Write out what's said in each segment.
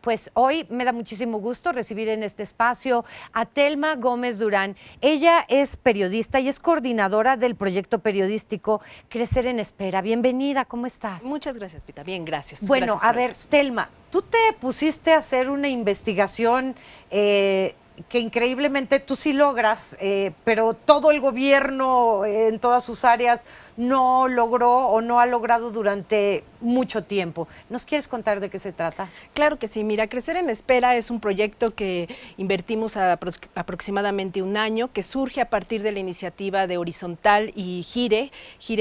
Pues hoy me da muchísimo gusto recibir en este espacio a Telma Gómez Durán. Ella es periodista y es coordinadora del proyecto periodístico Crecer en Espera. Bienvenida, ¿cómo estás? Muchas gracias, Pita. Bien, gracias. Bueno, Gracias a por el ver, espacio. Telma, tú te pusiste a hacer una investigación que increíblemente tú sí logras, pero todo el gobierno en todas sus áreas no logró o no ha logrado durante mucho tiempo. ¿Nos quieres contar de qué se trata? Claro que sí. Mira, Crecer en Espera es un proyecto que invertimos aproximadamente un año, que surge a partir de la iniciativa de Horizontal y Gire,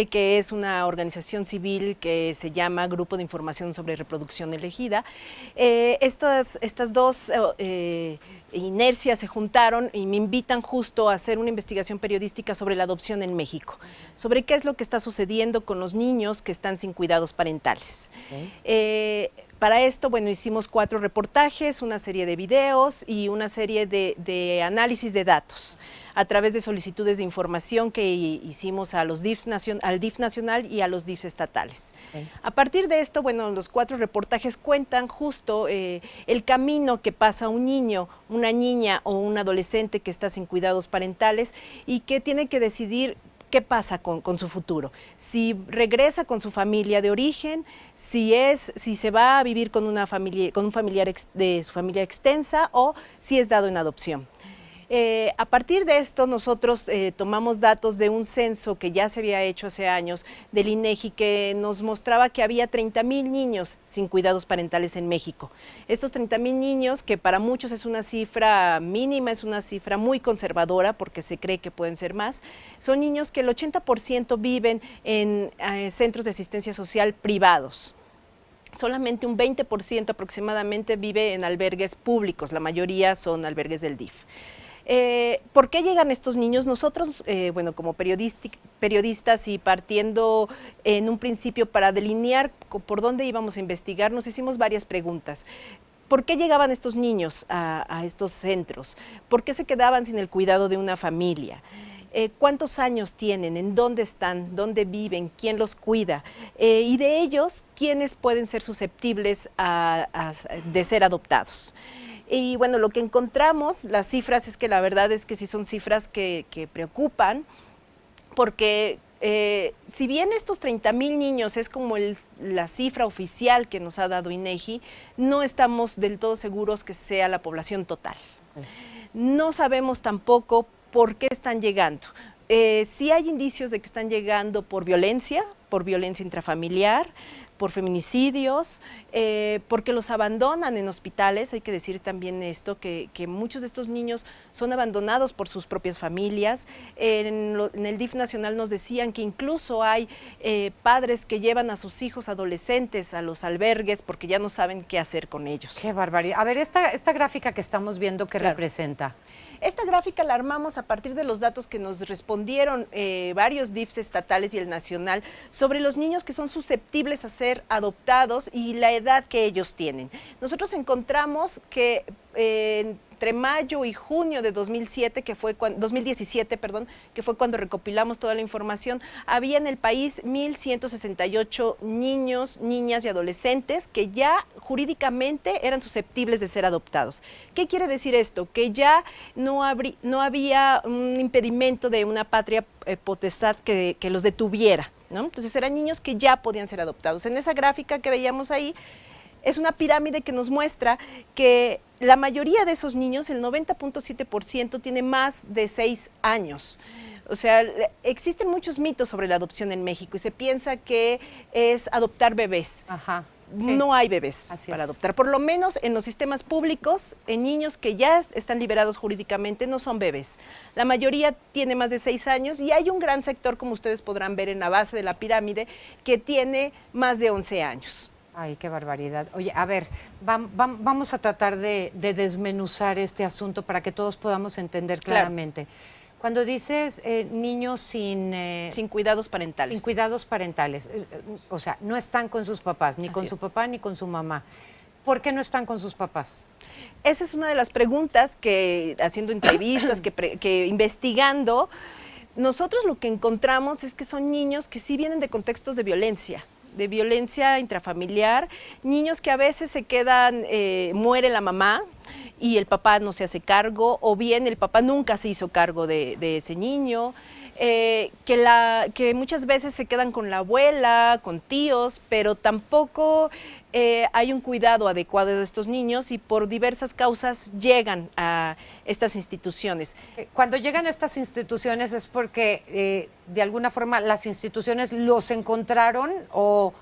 que es una organización civil que se llama Grupo de Información sobre Reproducción Elegida. Estas dos inercias se juntaron y me invitan justo a hacer una investigación periodística sobre la adopción en México, sobre qué es lo que está sucediendo con los niños que están sin cuidados parentales. Para esto, bueno, hicimos 4 reportajes, una serie de videos y una serie de análisis de datos a través de solicitudes de información que hicimos a los al DIF nacional y a los DIFs estatales. A partir de esto, bueno, los 4 reportajes cuentan justo el camino que pasa un niño, una niña o un adolescente que está sin cuidados parentales y que tiene que decidir qué pasa con su futuro, si regresa con su familia de origen, si se va a vivir con un familiar de su familia extensa o si es dado en adopción. A partir de esto nosotros tomamos datos de un censo que ya se había hecho hace años del INEGI que nos mostraba que había 30,000 niños sin cuidados parentales en México. Estos 30,000 niños, que para muchos es una cifra mínima, es una cifra muy conservadora porque se cree que pueden ser más, son niños que el 80% viven en centros de asistencia social privados. Solamente un 20% aproximadamente vive en albergues públicos, la mayoría son albergues del DIF. ¿Por qué llegan estos niños? Nosotros, bueno, como periodistas y partiendo en un principio para delinear por dónde íbamos a investigar, nos hicimos varias preguntas. ¿Por qué llegaban estos niños a estos centros? ¿Por qué se quedaban sin el cuidado de una familia? ¿Cuántos años tienen? ¿En dónde están? ¿Dónde viven? ¿Quién los cuida? Y de ellos, ¿quiénes pueden ser susceptibles de ser adoptados? Y bueno, lo que encontramos, las cifras, es que la verdad es que sí son cifras que preocupan, porque si bien estos 30,000 niños es como la cifra oficial que nos ha dado INEGI, no estamos del todo seguros que sea la población total. No sabemos tampoco por qué están llegando. Sí hay indicios de que están llegando por violencia intrafamiliar, por feminicidios, porque los abandonan en hospitales. Hay que decir también esto, que muchos de estos niños son abandonados por sus propias familias. En el DIF nacional nos decían que incluso hay padres que llevan a sus hijos adolescentes a los albergues porque ya no saben qué hacer con ellos. Qué barbaridad. A ver, esta gráfica que estamos viendo, ¿qué representa? Esta gráfica la armamos a partir de los datos que nos respondieron varios DIFs estatales y el nacional sobre los niños que son susceptibles a ser adoptados y la edad que ellos tienen. Nosotros encontramos que entre mayo y junio de 2017, que fue cuando recopilamos toda la información, había en el país 1,168 niños, niñas y adolescentes que ya jurídicamente eran susceptibles de ser adoptados. ¿Qué quiere decir esto? Que ya no había un impedimento de una patria potestad que los detuviera, ¿no? Entonces eran niños que ya podían ser adoptados. En esa gráfica que veíamos ahí, es una pirámide que nos muestra que la mayoría de esos niños, el 90.7%, tiene más de 6 años. O sea, existen muchos mitos sobre la adopción en México y se piensa que es adoptar bebés. Ajá. Sí. No hay bebés Así para es. adoptar. Por lo menos en los sistemas públicos, en niños que ya están liberados jurídicamente, no son bebés. La mayoría tiene más de 6 años y hay un gran sector, como ustedes podrán ver en la base de la pirámide, que tiene más de 11 años. Ay, qué barbaridad. Oye, a ver, vamos a tratar de desmenuzar este asunto para que todos podamos entender claramente. Claro. Cuando dices niños sin cuidados parentales. Sin cuidados parentales, o sea, no están con sus papás, ni con su papá ni con su mamá. ¿Por qué no están con sus papás? Esa es una de las preguntas que, haciendo entrevistas, que investigando, nosotros lo que encontramos es que son niños que sí vienen de contextos de violencia. de violencia intrafamiliar, niños que a veces se quedan, muere la mamá y el papá no se hace cargo, o bien el papá nunca se hizo cargo de ese niño. Que muchas veces se quedan con la abuela, con tíos, pero tampoco hay un cuidado adecuado de estos niños y por diversas causas llegan a estas instituciones. Cuando llegan a estas instituciones es porque de alguna forma las instituciones los encontraron o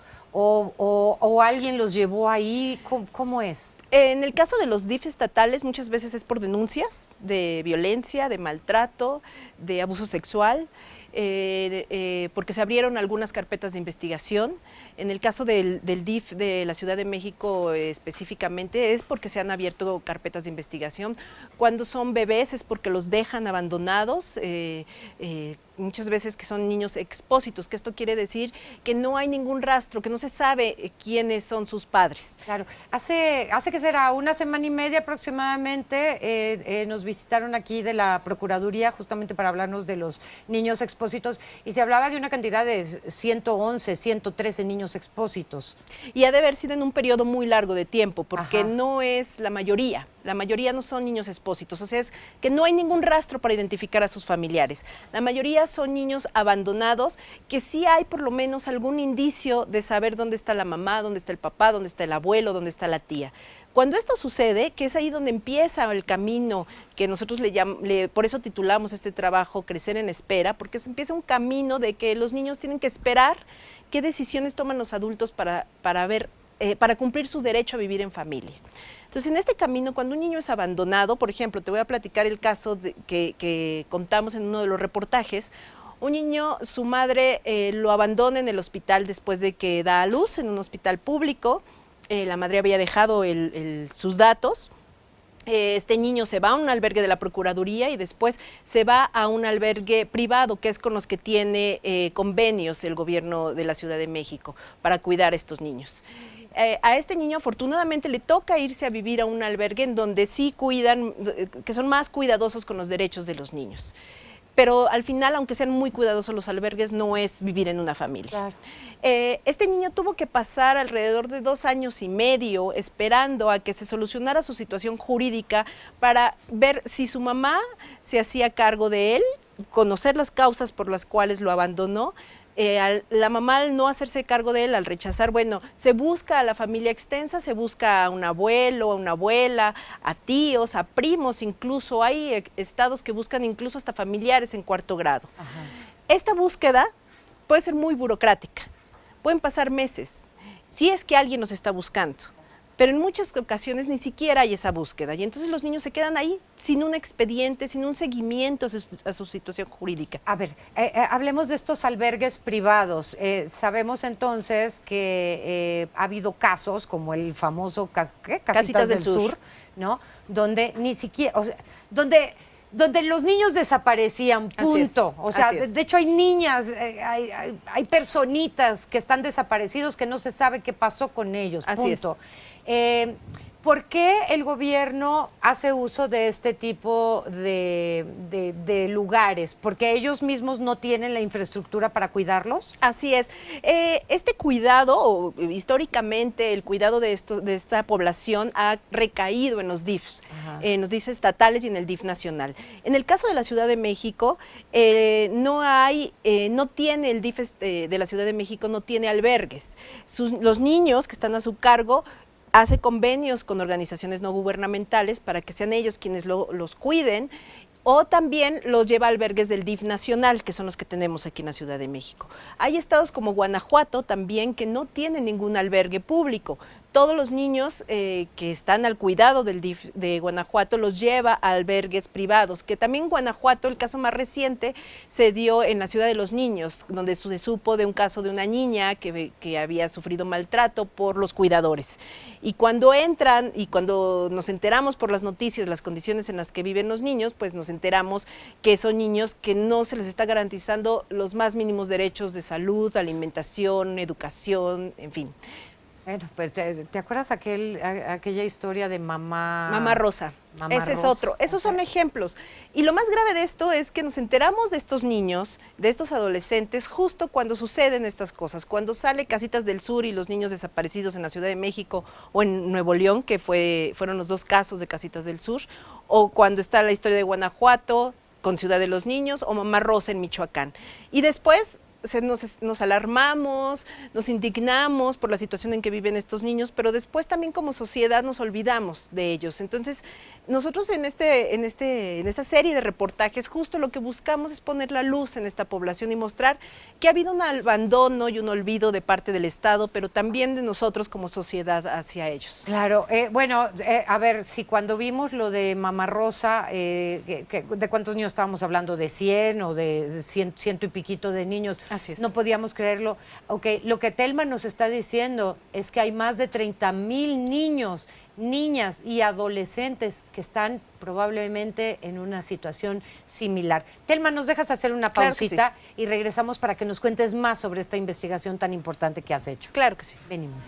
alguien los llevó ahí. ¿Cómo es? En el caso de los DIF estatales muchas veces es por denuncias de violencia, de maltrato, de abuso sexual, porque se abrieron algunas carpetas de investigación. En el caso del DIF de la Ciudad de México específicamente es porque se han abierto carpetas de investigación. Cuando son bebés es porque los dejan abandonados, muchas veces que son niños expósitos, que esto quiere decir que no hay ningún rastro, que no se sabe quiénes son sus padres. Claro, hace que será una semana y media aproximadamente nos visitaron aquí de la Procuraduría justamente para hablarnos de los niños expósitos y se hablaba de una cantidad de 111, 113 niños expósitos. Y ha de haber sido en un periodo muy largo de tiempo, porque no es la mayoría no son niños expósitos, o sea, es que no hay ningún rastro para identificar a sus familiares. La mayoría son niños abandonados, que sí hay por lo menos algún indicio de saber dónde está la mamá, dónde está el papá, dónde está el abuelo, dónde está la tía. Cuando esto sucede, que es ahí donde empieza el camino, que nosotros por eso titulamos este trabajo Crecer en Espera, porque se empieza un camino de que los niños tienen que esperar qué decisiones toman los adultos para cumplir su derecho a vivir en familia. Entonces, en este camino, cuando un niño es abandonado, por ejemplo, te voy a platicar el caso que contamos en uno de los reportajes. Un niño, su madre lo abandona en el hospital después de que da a luz en un hospital público. La madre había dejado sus datos. Este niño se va a un albergue de la Procuraduría y después se va a un albergue privado, que es con los que tiene convenios el gobierno de la Ciudad de México para cuidar a estos niños. A este niño afortunadamente le toca irse a vivir a un albergue en donde sí cuidan, que son más cuidadosos con los derechos de los niños. Pero al final, aunque sean muy cuidadosos los albergues, no es vivir en una familia. Claro. Este niño tuvo que pasar alrededor de 2 años y medio esperando a que se solucionara su situación jurídica para ver si su mamá se hacía cargo de él, conocer las causas por las cuales lo abandonó. La mamá, al no hacerse cargo de él, al rechazar, bueno, se busca a la familia extensa, se busca a un abuelo, a una abuela, a tíos, a primos, incluso hay estados que buscan incluso hasta familiares en 4º grado. Ajá. Esta búsqueda puede ser muy burocrática, pueden pasar meses, si es que alguien nos está buscando. Pero en muchas ocasiones ni siquiera hay esa búsqueda y entonces los niños se quedan ahí sin un expediente, sin un seguimiento a su situación jurídica. A ver, hablemos de estos albergues privados. Sabemos entonces que ha habido casos como el famoso Casitas del Sur, ¿no? Donde ni siquiera, o sea, donde los niños desaparecían, punto. O sea, de hecho hay niñas, hay personitas que están desaparecidos que no se sabe qué pasó con ellos, punto. ¿Por qué el gobierno hace uso de este tipo de lugares? ¿Porque ellos mismos no tienen la infraestructura para cuidarlos? Así es. Este cuidado, históricamente, el cuidado de esta población ha recaído en los DIFs, en los DIFs estatales y en el DIF nacional. En el caso de la Ciudad de México, no tiene el DIF de la Ciudad de México, no tiene albergues. Los niños que están a su cargo hace convenios con organizaciones no gubernamentales para que sean ellos quienes los cuiden, o también los lleva a albergues del DIF nacional, que son los que tenemos aquí en la Ciudad de México. Hay estados como Guanajuato también que no tienen ningún albergue público. Todos los niños que están al cuidado del DIF de Guanajuato los lleva a albergues privados, que también Guanajuato, el caso más reciente, se dio en la Ciudad de los Niños, donde se supo de un caso de una niña que había sufrido maltrato por los cuidadores. Y cuando entran y cuando nos enteramos por las noticias las condiciones en las que viven los niños, pues nos enteramos que son niños que no se les está garantizando los más mínimos derechos de salud, alimentación, educación, en fin. Bueno, pues ¿te acuerdas aquella historia de mamá? Mamá Rosa. Mamá Ese es Rosa, otro. Esos son ejemplos. Y lo más grave de esto es que nos enteramos de estos niños, de estos adolescentes, justo cuando suceden estas cosas, cuando sale Casitas del Sur y los niños desaparecidos en la Ciudad de México o en Nuevo León, que fueron los dos casos de Casitas del Sur, o cuando está la historia de Guanajuato con Ciudad de los Niños, o Mamá Rosa en Michoacán. Y después nos alarmamos, nos indignamos por la situación en que viven estos niños, pero después también como sociedad nos olvidamos de ellos. Entonces, nosotros en esta serie de reportajes justo lo que buscamos es poner la luz en esta población y mostrar que ha habido un abandono y un olvido de parte del Estado, pero también de nosotros como sociedad hacia ellos. Claro, a ver, si cuando vimos lo de Mamá Rosa, ¿de cuántos niños estábamos hablando? ¿De 100 o de ciento y piquito de niños? Así es. No podíamos creerlo. Ok, lo que Telma nos está diciendo es que hay más de 30,000 niños, niñas y adolescentes que están probablemente en una situación similar. Telma, ¿nos dejas hacer una Claro que pausita y regresamos para que nos cuentes más sobre esta investigación tan importante que has hecho? Claro que sí. Venimos.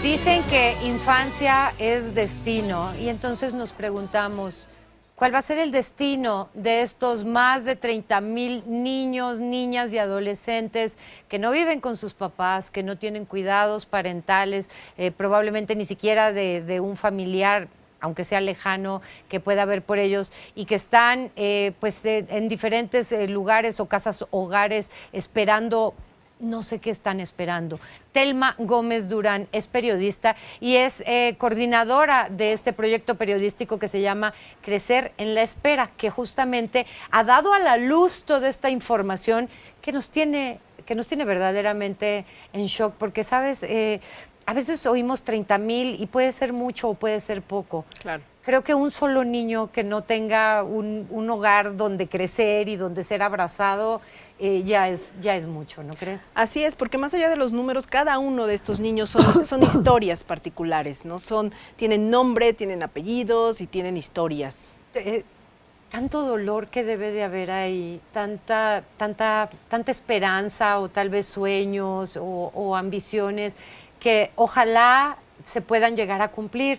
Dicen que infancia es destino y entonces nos preguntamos, ¿cuál va a ser el destino de estos más de 30,000 niños, niñas y adolescentes que no viven con sus papás, que no tienen cuidados parentales, probablemente ni siquiera de un familiar, aunque sea lejano, que pueda haber por ellos y que están en diferentes lugares o casas, hogares, esperando? No sé qué están esperando. Telma Gómez Durán es periodista y es coordinadora de este proyecto periodístico que se llama Crecer en la Espera, que justamente ha dado a la luz toda esta información que nos tiene verdaderamente en shock, porque, ¿sabes? A veces oímos 30,000 y puede ser mucho o puede ser poco. Claro. Creo que un solo niño que no tenga un hogar donde crecer y donde ser abrazado ya es mucho, ¿no crees? Así es, porque más allá de los números, cada uno de estos niños son historias particulares, ¿no? Tienen nombre, tienen apellidos y tienen historias. Tanto dolor que debe de haber ahí, tanta esperanza o tal vez sueños o ambiciones que ojalá se puedan llegar a cumplir.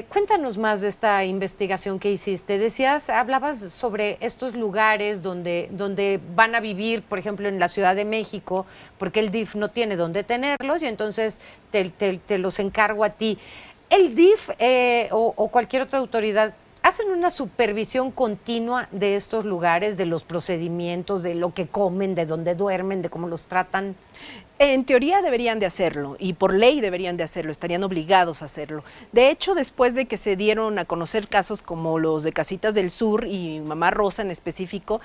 Cuéntanos más de esta investigación que hiciste. Hablabas sobre estos lugares donde van a vivir, por ejemplo, en la Ciudad de México, porque el DIF no tiene dónde tenerlos y entonces te los encargo a ti. ¿El DIF o cualquier otra autoridad hacen una supervisión continua de estos lugares, de los procedimientos, de lo que comen, de dónde duermen, de cómo los tratan? En teoría deberían de hacerlo y por ley deberían de hacerlo, estarían obligados a hacerlo. De hecho, después de que se dieron a conocer casos como los de Casitas del Sur y Mamá Rosa en específico,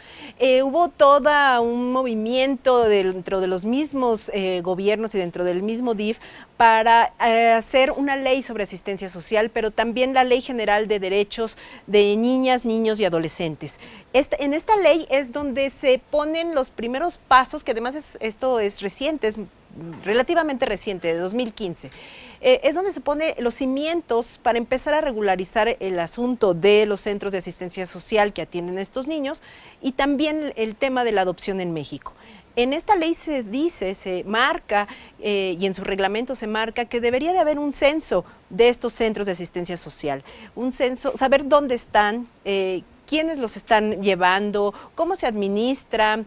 hubo todo un movimiento dentro de los mismos gobiernos y dentro del mismo DIF para hacer una ley sobre asistencia social, pero también la Ley General de Derechos de Niñas, Niños y Adolescentes. En esta ley es donde se ponen los primeros pasos, que además esto es reciente, es relativamente reciente, de 2015. Es donde se pone los cimientos para empezar a regularizar el asunto de los centros de asistencia social que atienden a estos niños y también el tema de la adopción en México. En esta ley se dice, se marca y en su reglamento se marca que debería de haber un censo de estos centros de asistencia social, un censo, saber dónde están, quiénes los están llevando, cómo se administra,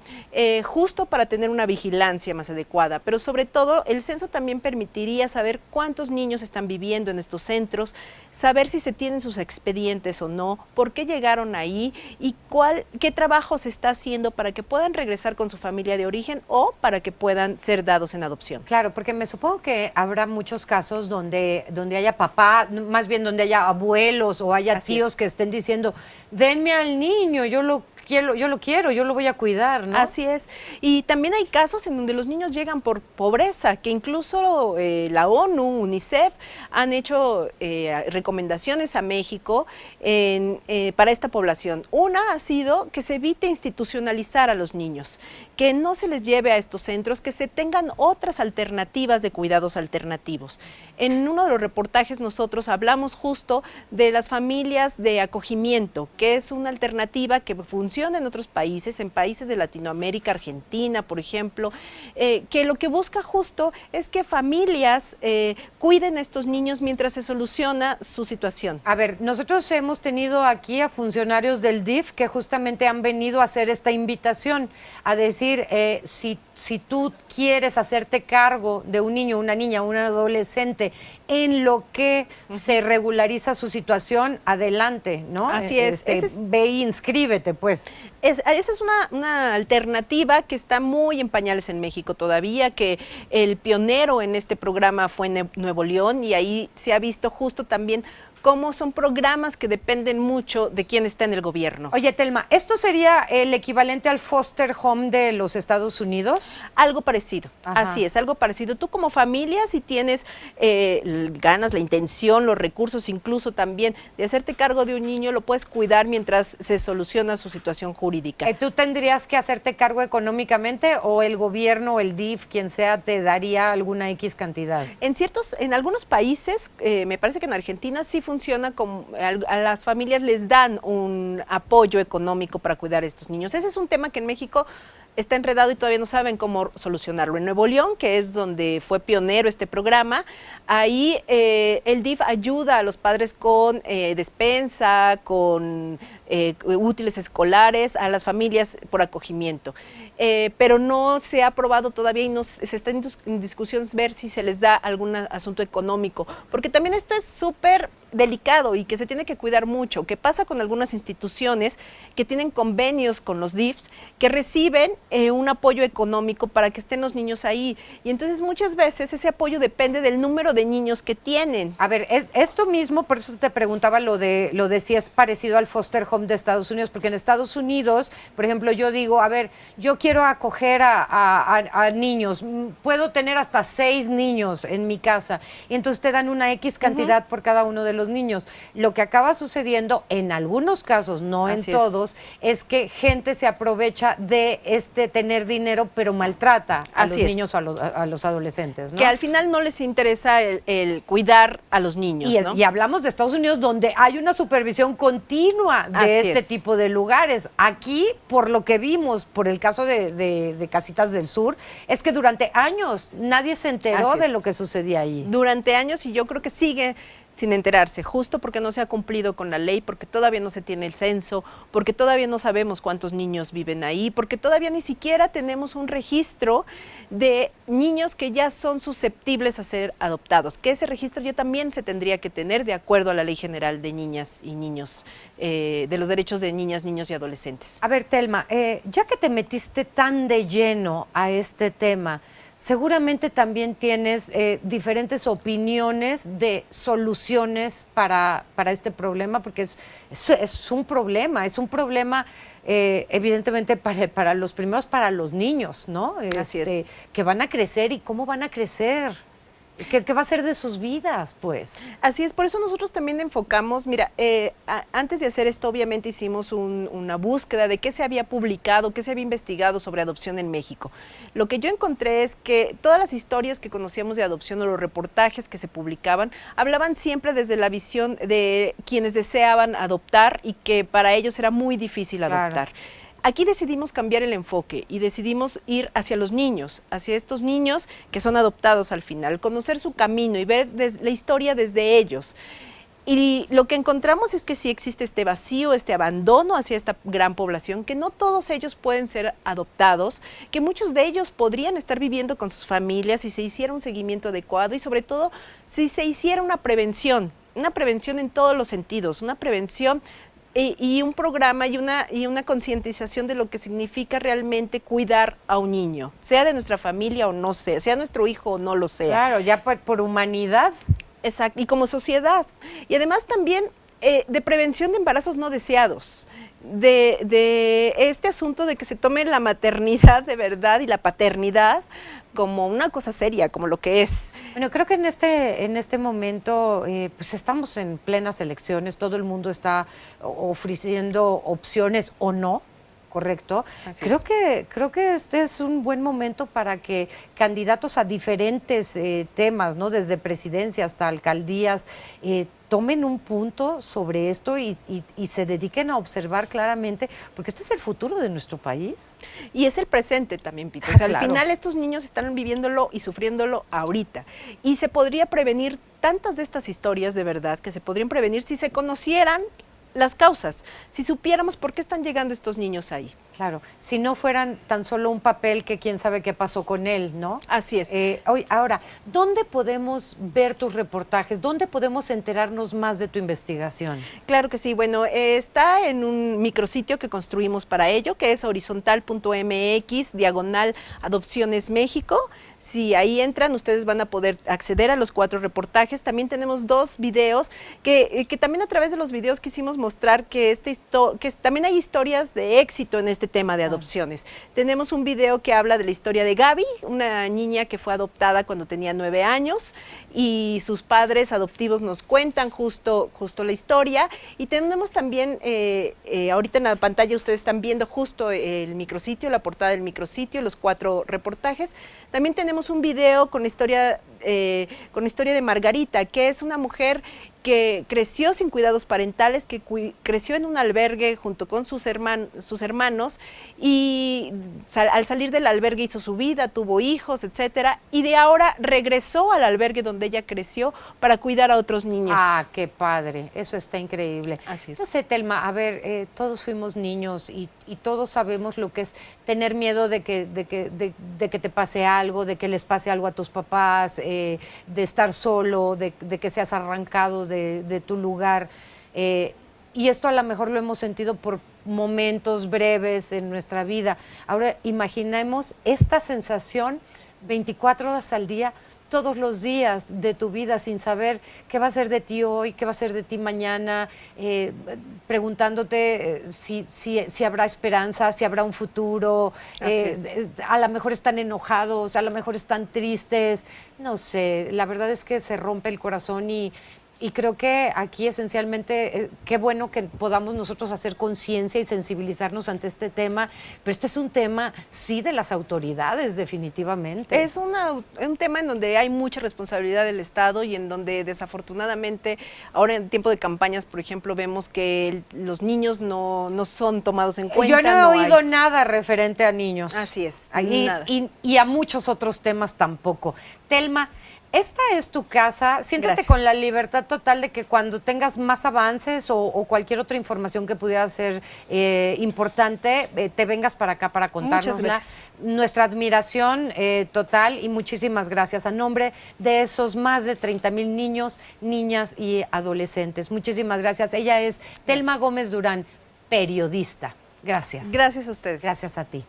justo para tener una vigilancia más adecuada. Pero sobre todo, el censo también permitiría saber cuántos niños están viviendo en estos centros, saber si se tienen sus expedientes o no, por qué llegaron ahí y qué trabajo se está haciendo para que puedan regresar con su familia de origen o para que puedan ser dados en adopción. Claro, porque me supongo que habrá muchos casos donde haya papá, más bien donde haya abuelos o haya tíos que estén diciendo, denme al niño, yo lo yo lo quiero, yo lo voy a cuidar, ¿no? Así es. Y también hay casos en donde los niños llegan por pobreza, que incluso la ONU, UNICEF, han hecho recomendaciones a México para esta población. Una ha sido que se evite institucionalizar a los niños, que no se les lleve a estos centros, que se tengan otras alternativas de cuidados alternativos. En uno de los reportajes nosotros hablamos justo de las familias de acogimiento, que es una alternativa que funciona en otros países, en países de Latinoamérica, Argentina, por ejemplo, que lo que busca justo es que familias cuiden a estos niños mientras se soluciona su situación. A ver, nosotros hemos tenido aquí a funcionarios del DIF que justamente han venido a hacer esta invitación, a decir, si tú quieres hacerte cargo de un niño, una niña, un adolescente, en lo que se regulariza su situación, adelante, ¿no? Así es. Ve y inscríbete, pues. Esa es una alternativa que está muy en pañales en México todavía, que el pionero en este programa fue Nuevo León, y ahí se ha visto justo también cómo son programas que dependen mucho de quién está en el gobierno. Oye, Telma, ¿esto sería el equivalente al foster home de los Estados Unidos? Algo parecido, Ajá. Así es, algo parecido. Tú como familia, si tienes ganas, la intención, los recursos incluso también de hacerte cargo de un niño, lo puedes cuidar mientras se soluciona su situación jurídica. ¿Tú tendrías que hacerte cargo económicamente o el gobierno, el DIF, quien sea, te daría alguna X cantidad? En algunos países, me parece que en Argentina sí funciona como a las familias les dan un apoyo económico para cuidar a estos niños. Ese es un tema que en México está enredado y todavía no saben cómo solucionarlo. En Nuevo León, que es donde fue pionero este programa, ahí el DIF ayuda a los padres con despensa, con útiles escolares, a las familias por acogimiento. Pero no se ha aprobado todavía y no se está en discusión ver si se les da algún asunto económico, porque también esto es súper delicado y que se tiene que cuidar mucho. ¿Qué pasa con algunas instituciones que tienen convenios con los DIFs que reciben un apoyo económico para que estén los niños ahí? Y entonces muchas veces ese apoyo depende del número de niños que tienen. A ver, esto mismo, por eso te preguntaba lo de si es parecido al foster home de Estados Unidos, porque en Estados Unidos, por ejemplo, yo digo, a ver, yo quiero acoger a niños, puedo tener hasta 6 niños en mi casa, y entonces te dan una X cantidad por cada uno de los niños. Lo que acaba sucediendo en algunos casos, no en todos, es que gente se aprovecha de tener dinero, pero maltrata a los niños o a los adolescentes, ¿no? Que al final no les interesa el cuidar a los niños, ¿no? Y hablamos de Estados Unidos, donde hay una supervisión continua de tipo de lugares. Aquí, por lo que vimos, por el caso de Casitas del Sur, es que durante años nadie se enteró de lo que sucedía ahí. Durante años, y yo creo que sigue sin enterarse, justo porque no se ha cumplido con la ley, porque todavía no se tiene el censo, porque todavía no sabemos cuántos niños viven ahí, porque todavía ni siquiera tenemos un registro de niños que ya son susceptibles a ser adoptados, que ese registro ya también se tendría que tener de acuerdo a la Ley General de Niñas y Niños, de los derechos de niñas, niños y adolescentes. A ver, Telma, ya que te metiste tan de lleno a este tema, seguramente también tienes diferentes opiniones de soluciones para este problema, porque es un problema evidentemente para los primeros, para los niños, ¿no? Así es. Que van a crecer y cómo van a crecer. ¿Qué va a ser de sus vidas, pues? Así es, por eso nosotros también enfocamos, mira, antes de hacer esto obviamente hicimos una búsqueda de qué se había publicado, qué se había investigado sobre adopción en México. Lo que yo encontré es que todas las historias que conocíamos de adopción o los reportajes que se publicaban, hablaban siempre desde la visión de quienes deseaban adoptar y que para ellos era muy difícil adoptar. Claro. Aquí decidimos cambiar el enfoque y decidimos ir hacia los niños, hacia estos niños que son adoptados al final, conocer su camino y ver la historia desde ellos. Y lo que encontramos es que sí existe este vacío, este abandono hacia esta gran población, que no todos ellos pueden ser adoptados, que muchos de ellos podrían estar viviendo con sus familias si se hiciera un seguimiento adecuado y sobre todo si se hiciera una prevención en todos los sentidos, una prevención y un programa y una concientización de lo que significa realmente cuidar a un niño, sea de nuestra familia o no sea nuestro hijo o no lo sea. Claro, ya por humanidad. Exacto, y como sociedad. Y además también de prevención de embarazos no deseados. de este asunto de que se tome la maternidad de verdad y la paternidad como una cosa seria, como lo que es. Bueno, creo que en este momento pues estamos en plenas elecciones, todo el mundo está ofreciendo opciones o no, ¿correcto? Creo que este es un buen momento para que candidatos a diferentes temas, ¿no? Desde presidencia hasta alcaldías, tomen un punto sobre esto y se dediquen a observar claramente, porque este es el futuro de nuestro país. Y es el presente también, Pito. O sea, Claro. al final estos niños están viviéndolo y sufriéndolo ahorita. Y se podría prevenir tantas de estas historias de verdad, que se podrían prevenir si se conocieran las causas, si supiéramos por qué están llegando estos niños ahí. Claro, si no fueran tan solo un papel que quién sabe qué pasó con él, ¿no? Así es. Ahora, ¿dónde podemos ver tus reportajes? ¿Dónde podemos enterarnos más de tu investigación? Claro que sí. Bueno, está en un micrositio que construimos para ello, que es horizontal.mx/Adopciones México. Si ahí entran, ustedes van a poder acceder a los 4 reportajes. También tenemos 2 videos que también a través de los videos quisimos mostrar que, que también hay historias de éxito en este tema de adopciones. Tenemos un video que habla de la historia de Gaby, una niña que fue adoptada cuando tenía 9 años y sus padres adoptivos nos cuentan justo la historia. Y tenemos también, ahorita en la pantalla ustedes están viendo justo el micrositio, la portada del micrositio, los 4 reportajes. También tenemos un video con historia de Margarita, que es una mujer que creció sin cuidados parentales, que creció en un albergue junto con sus hermanos y al salir del albergue hizo su vida, tuvo hijos, etcétera, y de ahora regresó al albergue donde ella creció para cuidar a otros niños. Ah, qué padre, eso está increíble. Así es. No sé, Telma, a ver, todos fuimos niños y todos sabemos lo que es tener miedo de que te pase algo, de que les pase algo a tus papás, de estar solo, de que seas arrancado de tu lugar. Y esto a lo mejor lo hemos sentido por momentos breves en nuestra vida. Ahora imaginemos esta sensación 24 horas al día, todos los días de tu vida, sin saber qué va a ser de ti hoy, qué va a ser de ti mañana, preguntándote si habrá esperanza, si habrá un futuro. A lo mejor están enojados, a lo mejor están tristes, no sé, la verdad es que se rompe el corazón y creo que aquí esencialmente, qué bueno que podamos nosotros hacer conciencia y sensibilizarnos ante este tema, pero este es un tema, sí, de las autoridades, definitivamente. Es un tema en donde hay mucha responsabilidad del Estado y en donde desafortunadamente ahora en tiempo de campañas, por ejemplo, vemos que los niños no son tomados en cuenta. Yo no he oído nada referente a niños. Así es. Nada. Y a muchos otros temas tampoco. Telma, esta es tu casa, siéntate Gracias. con la libertad total de que cuando tengas más avances o cualquier otra información que pudiera ser importante, te vengas para acá para contárnosla. Nuestra admiración total y muchísimas gracias a nombre de esos más de 30,000 niños, niñas y adolescentes. Muchísimas gracias. Ella es Telma Gómez Durán, periodista. Gracias. Gracias a ustedes. Gracias a ti.